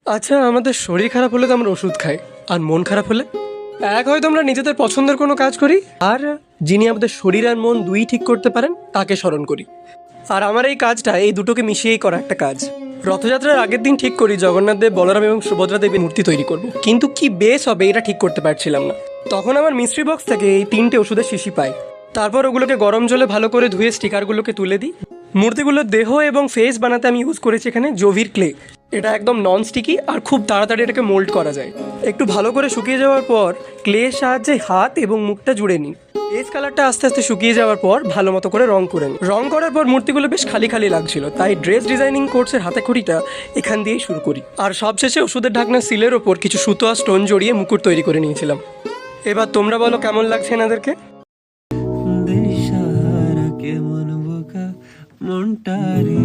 আচ্ছা, আমাদের শরীর খারাপ হলে তো আমরা ওষুধ খাই, আর মন খারাপ হলে হয়তো আমরা নিজেদের পছন্দের কোনো কাজ করি, আর যিনি আমাদের শরীর আর মন দুই ঠিক করতে পারেন তাকে স্মরণ করি। আর আমার এই কাজটা এই দুটোকে মিশিয়েই করা একটা কাজ। রথযাত্রার আগের দিন ঠিক করি জগন্নাথ দেব, বলরাম এবং সুভদ্রা দেবীর মূর্তি তৈরি করব, কিন্তু কি বেশ হবে এটা ঠিক করতে পারছিলাম না। তখন আমার মিস্ট্রি বক্স থেকে এই 3টে ওষুধের শিশি পাই। তারপর ওগুলোকে গরম জলে ভালো করে ধুয়ে স্টিকারগুলোকে তুলে দিই। মূর্তিগুলোর দেহ এবং ফেস বানাতে আমি ইউজ করেছি এখানে জোভির ক্লে। এটা একদম নন স্টিকি আর খুব তাড়াতাড়ি এটাকে মোল্ড করা যায়। একটু ভালো করে শুকিয়ে যাওয়ার পর ক্লের সাহায্যে হাত এবং মুখটা জুড়ে নিই। বেস কালারটা আস্তে আস্তে শুকিয়ে যাওয়ার পর ভালো মতো করে রং করে নিই। রং করার পর মূর্তিগুলো বেশ খালি খালি লাগছিল, তাই ড্রেস ডিজাইনিং কোর্সের হাতেখড়িটা এখান দিয়েই শুরু করি। আর সবশেষে ওষুধের ঢাকনার সিলের ওপর কিছু সুতো আর স্টোন জড়িয়ে মুকুট তৈরি করে নিয়েছিলাম। এবার তোমরা বলো কেমন লাগছে এনাদেরকে। দেশারা কেমন বোকা মনটারে